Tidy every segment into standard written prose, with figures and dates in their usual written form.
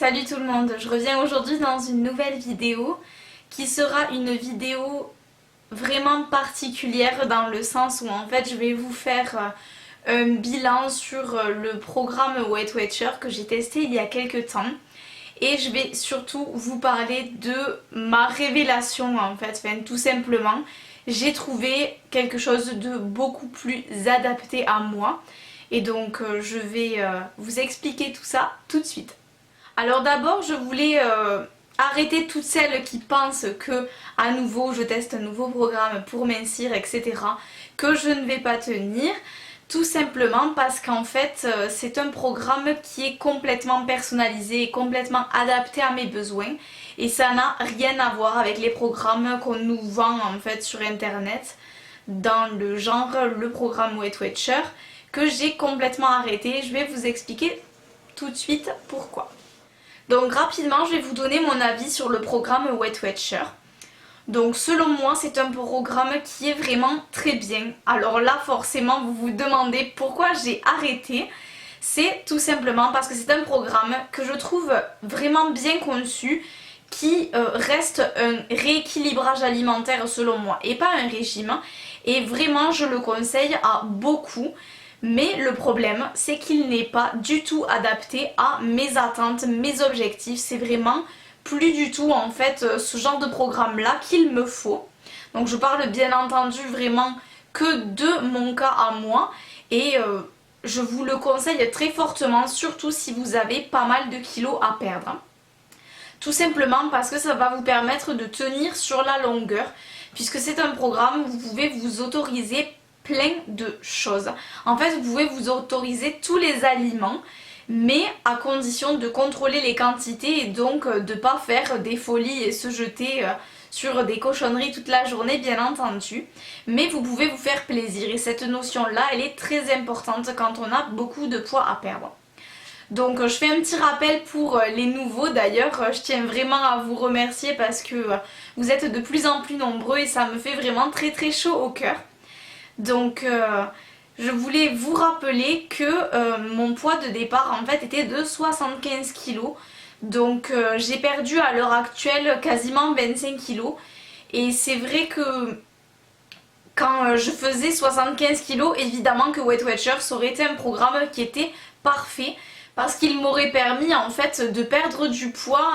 Salut tout le monde, je reviens aujourd'hui dans une nouvelle vidéo qui sera une vidéo vraiment particulière dans le sens où en fait je vais vous faire un bilan sur le programme Weight Watcher que j'ai testé il y a quelques temps et je vais surtout vous parler de ma révélation en fait, tout simplement j'ai trouvé quelque chose de beaucoup plus adapté à moi et donc je vais vous expliquer tout ça tout de suite. Alors d'abord je voulais arrêter toutes celles qui pensent que à nouveau je teste un nouveau programme pour mincir etc. que je ne vais pas tenir, tout simplement parce qu'en fait c'est un programme qui est complètement personnalisé et complètement adapté à mes besoins et ça n'a rien à voir avec les programmes qu'on nous vend en fait sur internet dans le genre le programme Weight Watcher que j'ai complètement arrêté. Je vais vous expliquer tout de suite pourquoi. Donc rapidement je vais vous donner mon avis sur le programme Weight Watcher. Donc selon moi c'est un programme qui est vraiment très bien. Alors là forcément vous vous demandez pourquoi j'ai arrêté. C'est tout simplement parce que c'est un programme que je trouve vraiment bien conçu, qui reste un rééquilibrage alimentaire selon moi et pas un régime. Et vraiment je le conseille à beaucoup. Mais le problème c'est qu'il n'est pas du tout adapté à mes attentes, mes objectifs. C'est vraiment plus du tout en fait ce genre de programme là qu'il me faut. Donc je parle bien entendu vraiment que de mon cas à moi et je vous le conseille très fortement, surtout si vous avez pas mal de kilos à perdre. Tout simplement parce que ça va vous permettre de tenir sur la longueur, puisque c'est un programme où vous pouvez vous autoriser plein de choses. En fait, vous pouvez vous autoriser tous les aliments, mais à condition de contrôler les quantités et donc de ne pas faire des folies et se jeter sur des cochonneries toute la journée, bien entendu. Mais vous pouvez vous faire plaisir et cette notion-là, elle est très importante quand on a beaucoup de poids à perdre. Donc je fais un petit rappel pour les nouveaux d'ailleurs, je tiens vraiment à vous remercier parce que vous êtes de plus en plus nombreux et ça me fait vraiment très très chaud au cœur. Donc je voulais vous rappeler que mon poids de départ en fait était de 75 kg. Donc j'ai perdu à l'heure actuelle quasiment 25 kg. Et c'est vrai que quand je faisais 75 kg, évidemment que Weight Watcher ça aurait été un programme qui était parfait. Parce qu'il m'aurait permis en fait de perdre du poids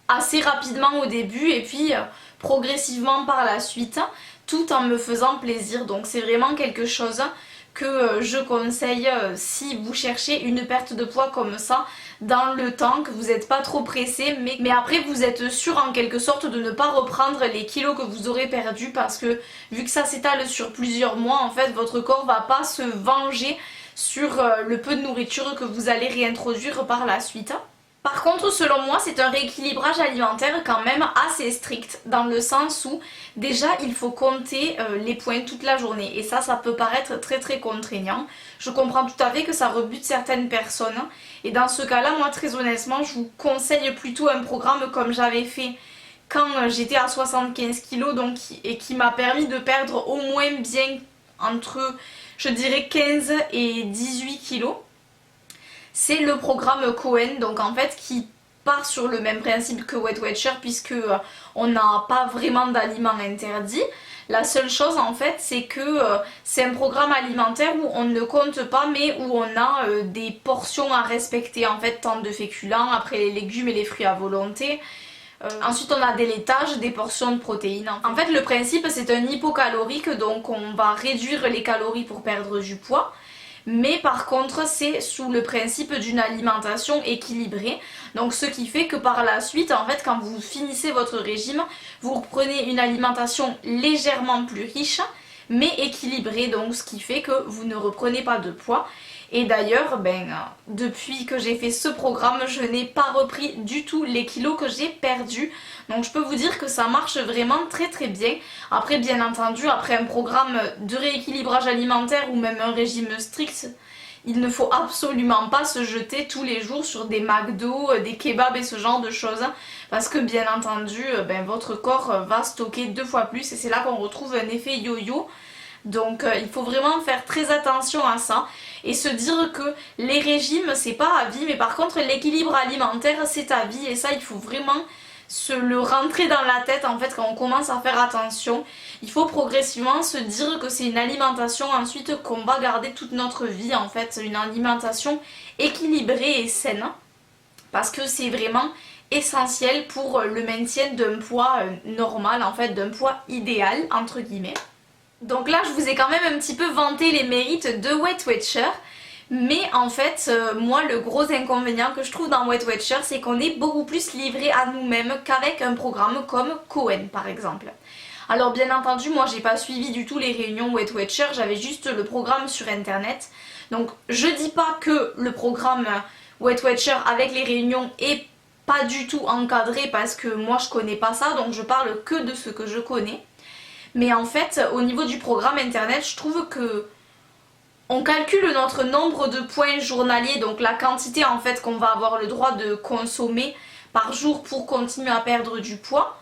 assez rapidement au début et puis progressivement par la suite, tout en me faisant plaisir. Donc c'est vraiment quelque chose que je conseille si vous cherchez une perte de poids comme ça dans le temps, que vous n'êtes pas trop pressé, mais après vous êtes sûr en quelque sorte de ne pas reprendre les kilos que vous aurez perdus, parce que vu que ça s'étale sur plusieurs mois, en fait votre corps va pas se venger sur le peu de nourriture que vous allez réintroduire par la suite. Par contre selon moi c'est un rééquilibrage alimentaire quand même assez strict, dans le sens où déjà il faut compter les points toute la journée et ça peut paraître très très contraignant. Je comprends tout à fait que ça rebute certaines personnes et dans ce cas là moi très honnêtement je vous conseille plutôt un programme comme j'avais fait quand j'étais à 75 kg donc, et qui m'a permis de perdre au moins bien entre je dirais 15 et 18 kilos. C'est le programme Cohen, donc en fait qui part sur le même principe que Weight Watcher puisque on n'a pas vraiment d'aliments interdits. La seule chose en fait c'est que c'est un programme alimentaire où on ne compte pas mais où on a des portions à respecter, en fait tant de féculents, après les légumes et les fruits à volonté. Ensuite on a des laitages, des portions de protéines. En fait le principe c'est un hypocalorique, donc on va réduire les calories pour perdre du poids. Mais par contre c'est sous le principe d'une alimentation équilibrée. Donc ce qui fait que par la suite en fait quand vous finissez votre régime, vous reprenez une alimentation légèrement plus riche mais équilibrée. Donc ce qui fait que vous ne reprenez pas de poids. Et d'ailleurs, depuis que j'ai fait ce programme, je n'ai pas repris du tout les kilos que j'ai perdus. Donc je peux vous dire que ça marche vraiment très très bien. Après bien entendu, après un programme de rééquilibrage alimentaire ou même un régime strict, il ne faut absolument pas se jeter tous les jours sur des McDo, des kebabs et ce genre de choses. Parce que bien entendu, votre corps va stocker 2 fois plus et c'est là qu'on retrouve un effet yo-yo. Donc il faut vraiment faire très attention à ça et se dire que les régimes c'est pas à vie, mais par contre l'équilibre alimentaire c'est à vie, et ça il faut vraiment se le rentrer dans la tête en fait quand on commence à faire attention. Il faut progressivement se dire que c'est une alimentation ensuite qu'on va garder toute notre vie en fait, une alimentation équilibrée et saine, parce que c'est vraiment essentiel pour le maintien d'un poids normal en fait, d'un poids idéal entre guillemets. Donc là je vous ai quand même un petit peu vanté les mérites de Weight Watcher. Mais en fait, moi le gros inconvénient que je trouve dans Weight Watcher, c'est qu'on est beaucoup plus livré à nous-mêmes qu'avec un programme comme Cohen par exemple. Alors bien entendu, moi j'ai pas suivi du tout les réunions Weight Watcher, j'avais juste le programme sur internet. Donc je dis pas que le programme Weight Watcher avec les réunions est pas du tout encadré, parce que moi je connais pas ça, donc je parle que de ce que je connais. Mais en fait, au niveau du programme internet, je trouve que on calcule notre nombre de points journaliers, donc la quantité en fait qu'on va avoir le droit de consommer par jour pour continuer à perdre du poids.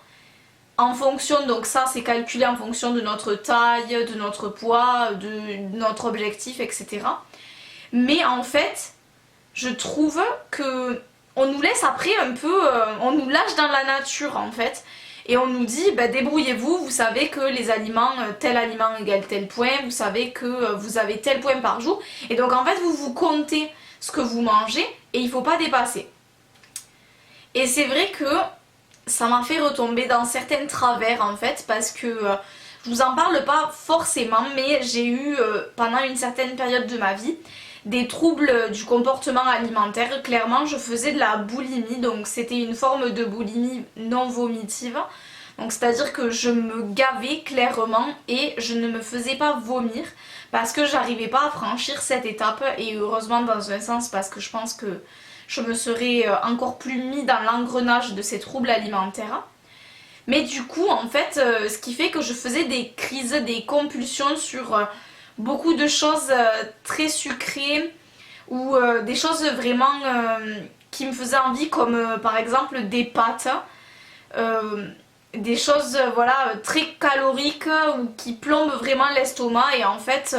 En fonction, donc ça c'est calculé en fonction de notre taille, de notre poids, de notre objectif, etc. Mais en fait, je trouve que on nous laisse après un peu, on nous lâche dans la nature en fait. Et on nous dit, bah, débrouillez-vous, vous savez que les aliments, tel aliment égale tel point, vous savez que vous avez tel point par jour. Et donc en fait, vous vous comptez ce que vous mangez et il ne faut pas dépasser. Et c'est vrai que ça m'a fait retomber dans certains travers en fait, parce que je vous en parle pas forcément, mais j'ai eu pendant une certaine période de ma vie des troubles du comportement alimentaire. Clairement je faisais de la boulimie, donc c'était une forme de boulimie non vomitive, donc c'est à dire que je me gavais clairement et je ne me faisais pas vomir parce que j'arrivais pas à franchir cette étape, et heureusement dans un sens, parce que je pense que je me serais encore plus mis dans l'engrenage de ces troubles alimentaires. Mais du coup en fait ce qui fait que je faisais des crises, des compulsions sur beaucoup de choses très sucrées, ou des choses vraiment qui me faisaient envie, comme par exemple des pâtes, des choses voilà très caloriques ou qui plombent vraiment l'estomac. Et en fait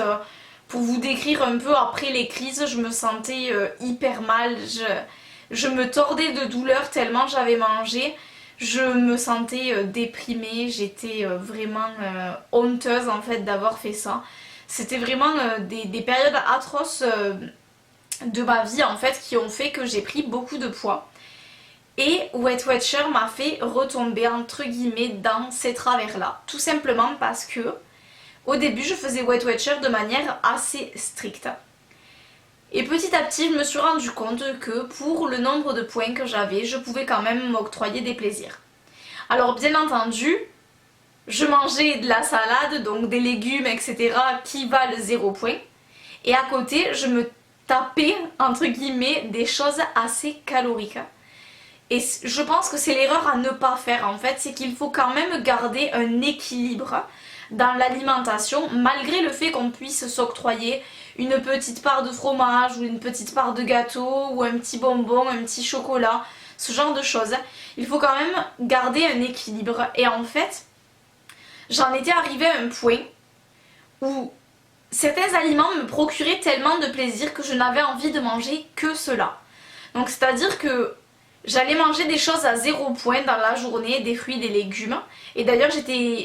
pour vous décrire un peu, après les crises je me sentais hyper mal, je me tordais de douleur tellement j'avais mangé. Je me sentais déprimée, j'étais vraiment honteuse en fait d'avoir fait ça. C'était vraiment des périodes atroces de ma vie en fait, qui ont fait que j'ai pris beaucoup de poids. Et Weight Watcher m'a fait retomber entre guillemets dans ces travers là. Tout simplement parce que au début je faisais Weight Watcher de manière assez stricte. Et petit à petit je me suis rendu compte que pour le nombre de points que j'avais, je pouvais quand même m'octroyer des plaisirs. Alors bien entendu, je mangeais de la salade, donc des légumes, etc. qui valent 0 point. Et à côté, je me tapais, entre guillemets, des choses assez caloriques. Et je pense que c'est l'erreur à ne pas faire en fait, c'est qu'il faut quand même garder un équilibre dans l'alimentation, malgré le fait qu'on puisse s'octroyer une petite part de fromage, ou une petite part de gâteau, ou un petit bonbon, un petit chocolat, ce genre de choses. Il faut quand même garder un équilibre. Et en fait, j'en étais arrivée à un point où certains aliments me procuraient tellement de plaisir que je n'avais envie de manger que cela. Donc c'est à dire que j'allais manger des choses à 0 point dans la journée, des fruits, des légumes. Et d'ailleurs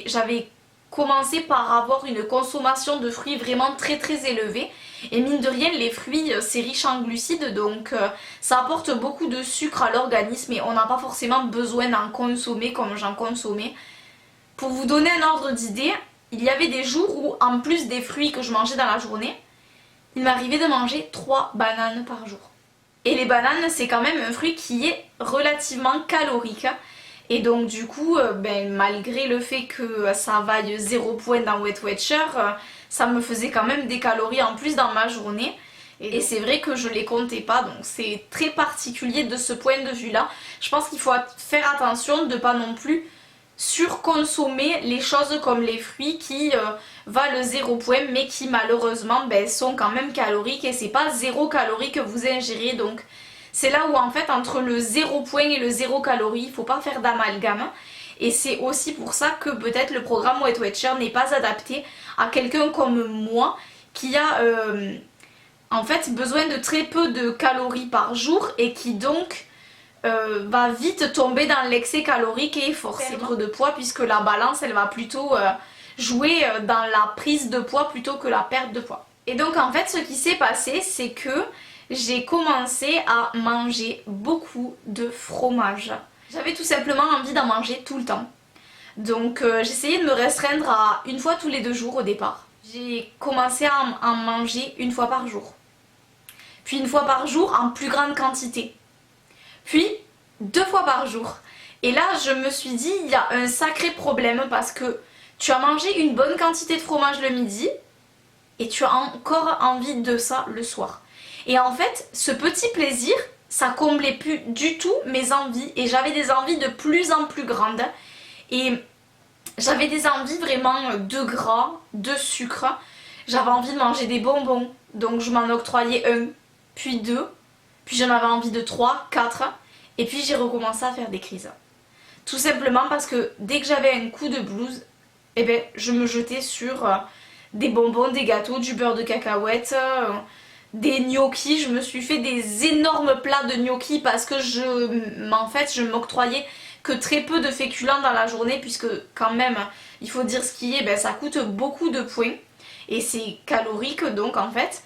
j'avais commencé par avoir une consommation de fruits vraiment très très élevée. Et mine de rien, les fruits c'est riche en glucides, donc ça apporte beaucoup de sucre à l'organisme, et on n'a pas forcément besoin d'en consommer comme j'en consommais. Pour vous donner un ordre d'idée, il y avait des jours où, en plus des fruits que je mangeais dans la journée, il m'arrivait de manger 3 bananes par jour. Et les bananes, c'est quand même un fruit qui est relativement calorique. Et donc du coup, malgré le fait que ça vaille 0 point dans Weight Watcher, ça me faisait quand même des calories en plus dans ma journée. Et c'est vrai que je les comptais pas, donc c'est très particulier de ce point de vue là. Je pense qu'il faut faire attention de pas non plus surconsommer les choses comme les fruits qui valent 0 point, mais qui malheureusement sont quand même caloriques, et c'est pas 0 calorie que vous ingérez. Donc c'est là où en fait entre le 0 point et le 0 calorie, il faut pas faire d'amalgame. Et c'est aussi pour ça que peut-être le programme Weight Watcher n'est pas adapté à quelqu'un comme moi qui a en fait besoin de très peu de calories par jour et qui donc va vite tomber dans l'excès calorique et forcément de poids, puisque la balance elle va plutôt jouer dans la prise de poids plutôt que la perte de poids. Et donc en fait ce qui s'est passé, c'est que j'ai commencé à manger beaucoup de fromage. J'avais tout simplement envie d'en manger tout le temps. Donc j'essayais de me restreindre à une fois tous les 2 jours au départ. J'ai commencé à en manger une fois par jour. Puis une fois par jour en plus grande quantité. Puis 2 fois par jour. Et là je me suis dit, il y a un sacré problème parce que tu as mangé une bonne quantité de fromage le midi et tu as encore envie de ça le soir. Et en fait, ce petit plaisir, ça comblait plus du tout mes envies et j'avais des envies de plus en plus grandes. Et j'avais des envies vraiment de gras, de sucre. J'avais envie de manger des bonbons, donc je m'en octroyais 1, puis 2, puis j'en avais envie de 3, 4, et puis j'ai recommencé à faire des crises. Tout simplement parce que dès que j'avais un coup de blues, eh ben, je me jetais sur des bonbons, des gâteaux, du beurre de cacahuète, des gnocchis. Je me suis fait des énormes plats de gnocchis parce que en fait, je m'octroyais que très peu de féculents dans la journée, puisque quand même, il faut dire ce qui est, ben, ça coûte beaucoup de points et c'est calorique donc en fait.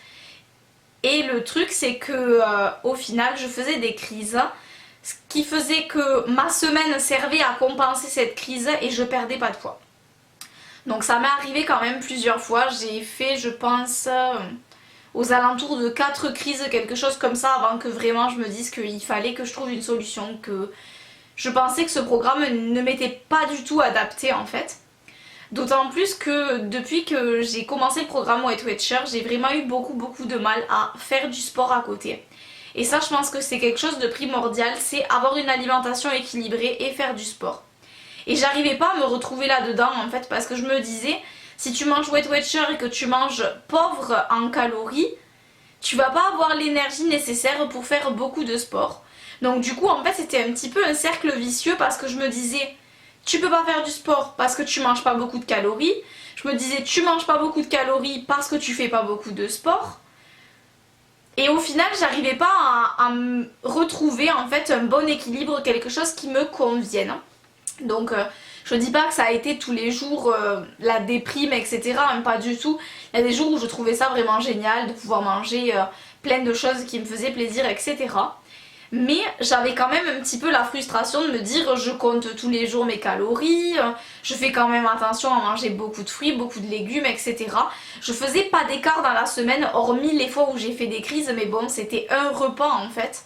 Et le truc c'est que au final je faisais des crises, ce qui faisait que ma semaine servait à compenser cette crise et je perdais pas de poids. Donc ça m'est arrivé quand même plusieurs fois. J'ai fait, je pense, aux alentours de 4 crises, quelque chose comme ça, avant que vraiment je me dise qu'il fallait que je trouve une solution, que je pensais que ce programme ne m'était pas du tout adapté en fait. D'autant plus que depuis que j'ai commencé le programme Weight Watcher, j'ai vraiment eu beaucoup de mal à faire du sport à côté. Et ça, je pense que c'est quelque chose de primordial, c'est avoir une alimentation équilibrée et faire du sport. Et j'arrivais pas à me retrouver là-dedans en fait, parce que je me disais, si tu manges Weight Watcher et que tu manges pauvre en calories, tu vas pas avoir l'énergie nécessaire pour faire beaucoup de sport. Donc du coup en fait c'était un petit peu un cercle vicieux, parce que je me disais, tu peux pas faire du sport parce que tu manges pas beaucoup de calories. Je me disais, tu manges pas beaucoup de calories parce que tu fais pas beaucoup de sport. Et au final j'arrivais pas à me retrouver en fait un bon équilibre, quelque chose qui me convienne. Donc je dis pas que ça a été tous les jours la déprime etc, même pas du tout. Il y a des jours où je trouvais ça vraiment génial de pouvoir manger plein de choses qui me faisaient plaisir etc. Mais j'avais quand même un petit peu la frustration de me dire, je compte tous les jours mes calories, je fais quand même attention à manger beaucoup de fruits, beaucoup de légumes etc. Je faisais pas d'écart dans la semaine, hormis les fois où j'ai fait des crises, mais bon c'était un repas en fait.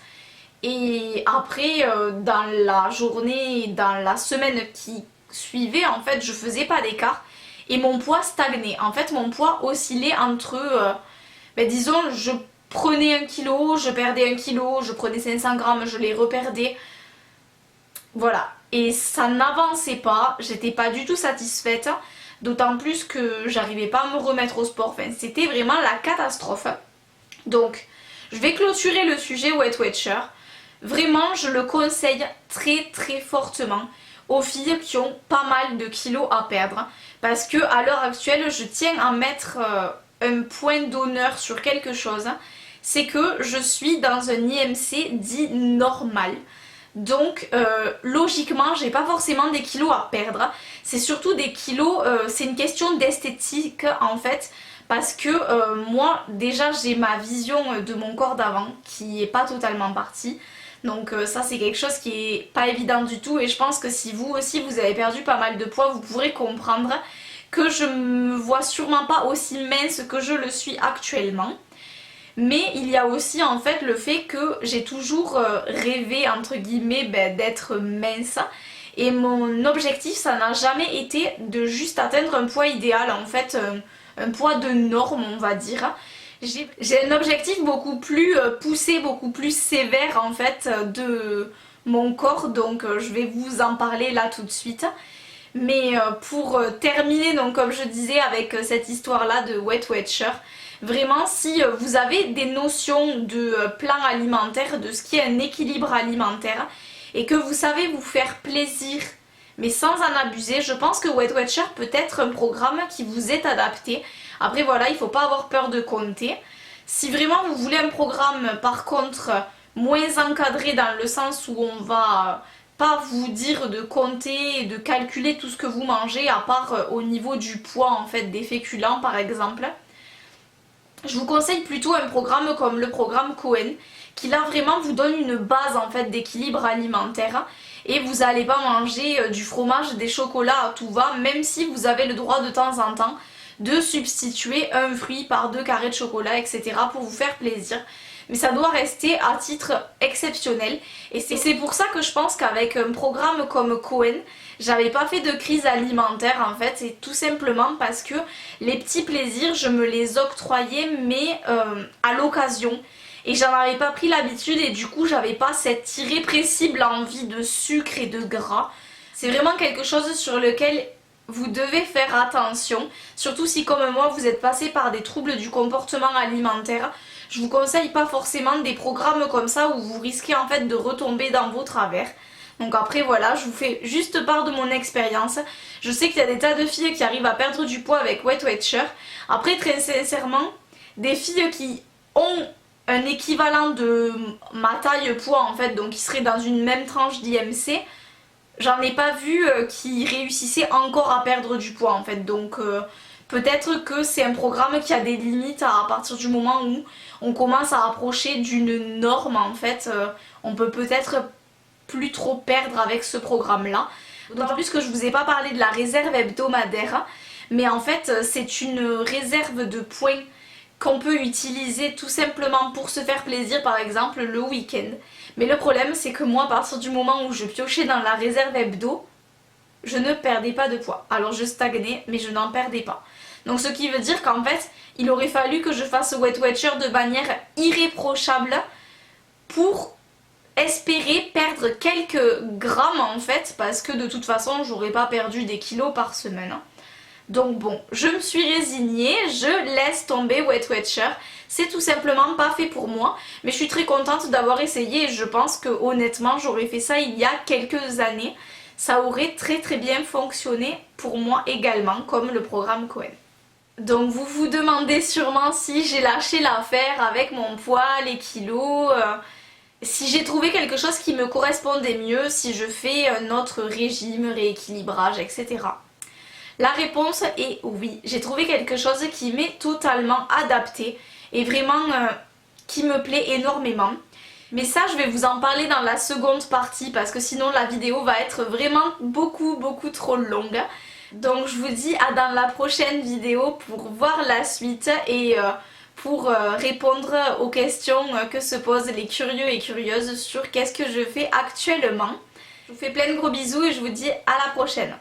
Et après dans la journée, dans la semaine qui suivait en fait, je faisais pas d'écart et mon poids stagnait. En fait mon poids oscillait entre, disons, je prenais 1 kg, je perdais 1 kg, je prenais 500 grammes, je les reperdais. Voilà. Et ça n'avançait pas, j'étais pas du tout satisfaite, d'autant plus que j'arrivais pas à me remettre au sport. Enfin, c'était vraiment la catastrophe. Donc, je vais clôturer le sujet Weight Watcher. Vraiment, je le conseille très fortement aux filles qui ont pas mal de kilos à perdre. Parce que à l'heure actuelle, je tiens à mettre un point d'honneur sur quelque chose. C'est que je suis dans un IMC dit normal. Donc logiquement j'ai pas forcément des kilos à perdre. C'est surtout des kilos, c'est une question d'esthétique en fait. Parce que moi déjà j'ai ma vision de mon corps d'avant qui est pas totalement partie. Donc ça c'est quelque chose qui est pas évident du tout. Et je pense que si vous aussi vous avez perdu pas mal de poids, vous pourrez comprendre que je me vois sûrement pas aussi mince que je le suis actuellement. Mais il y a aussi en fait le fait que j'ai toujours rêvé entre guillemets d'être mince. Et mon objectif ça n'a jamais été de juste atteindre un poids idéal en fait, un poids de norme on va dire. J'ai un objectif beaucoup plus poussé, beaucoup plus sévère en fait de mon corps, donc je vais vous en parler là tout de suite. Mais pour terminer, donc comme je disais avec cette histoire là de Weight Watcher, vraiment si vous avez des notions de plan alimentaire, de ce qui est un équilibre alimentaire et que vous savez vous faire plaisir mais sans en abuser. Je pense que Weight Watcher peut être un programme qui vous est adapté. Après voilà, il ne faut pas avoir peur de compter. Si vraiment vous voulez un programme par contre moins encadré dans le sens où on va pas vous dire de compter et de calculer tout ce que vous mangez à part au niveau du poids en fait des féculents par exemple, je vous conseille plutôt un programme comme le programme Cohen qui là vraiment vous donne une base en fait d'équilibre alimentaire et vous n'allez pas manger du fromage, des chocolats à tout va, même si vous avez le droit de temps en temps de substituer un fruit par 2 carrés de chocolat, etc. pour vous faire plaisir. Mais ça doit rester à titre exceptionnel. Et c'est pour ça que je pense qu'avec un programme comme Cohen, j'avais pas fait de crise alimentaire en fait. C'est tout simplement parce que les petits plaisirs, je me les octroyais mais à l'occasion. Et j'en avais pas pris l'habitude et du coup j'avais pas cette irrépressible envie de sucre et de gras. C'est vraiment quelque chose sur lequel vous devez faire attention, surtout si comme moi vous êtes passé par des troubles du comportement alimentaire. Je vous conseille pas forcément des programmes comme ça où vous risquez en fait de retomber dans vos travers. Donc après voilà, je vous fais juste part de mon expérience. Je sais qu'il y a des tas de filles qui arrivent à perdre du poids avec Weight Watcher. Après très sincèrement, des filles qui ont un équivalent de ma taille poids en fait, donc qui seraient dans une même tranche d'IMC, j'en ai pas vu qui réussissaient encore à perdre du poids en fait. Donc peut-être que c'est un programme qui a des limites à partir du moment où on commence à approcher d'une norme en fait. On peut peut-être plus trop perdre avec ce programme là. D'autant plus que je vous ai pas parlé de la réserve hebdomadaire, mais en fait c'est une réserve de points qu'on peut utiliser tout simplement pour se faire plaisir par exemple le week-end. Mais le problème c'est que moi à partir du moment où je piochais dans la réserve hebdo, je ne perdais pas de poids. Alors je stagnais mais je n'en perdais pas. Donc ce qui veut dire qu'en fait il aurait fallu que je fasse Weight Watcher de manière irréprochable pour espérer perdre quelques grammes en fait, parce que de toute façon j'aurais pas perdu des kilos par semaine. Donc bon, je me suis résignée, je laisse tomber Weight Watcher. C'est tout simplement pas fait pour moi, mais je suis très contente d'avoir essayé et je pense que honnêtement j'aurais fait ça il y a quelques années. Ça aurait très bien fonctionné pour moi également, comme le programme Cohen. Donc vous vous demandez sûrement si j'ai lâché l'affaire avec mon poids, les kilos, si j'ai trouvé quelque chose qui me correspondait mieux, si je fais un autre régime, rééquilibrage, etc. La réponse est oui, j'ai trouvé quelque chose qui m'est totalement adapté et vraiment qui me plaît énormément. Mais ça je vais vous en parler dans la seconde partie parce que sinon la vidéo va être vraiment beaucoup trop longue. Donc je vous dis à dans la prochaine vidéo pour voir la suite et pour répondre aux questions que se posent les curieux et curieuses sur qu'est-ce que je fais actuellement. Je vous fais plein de gros bisous et je vous dis à la prochaine.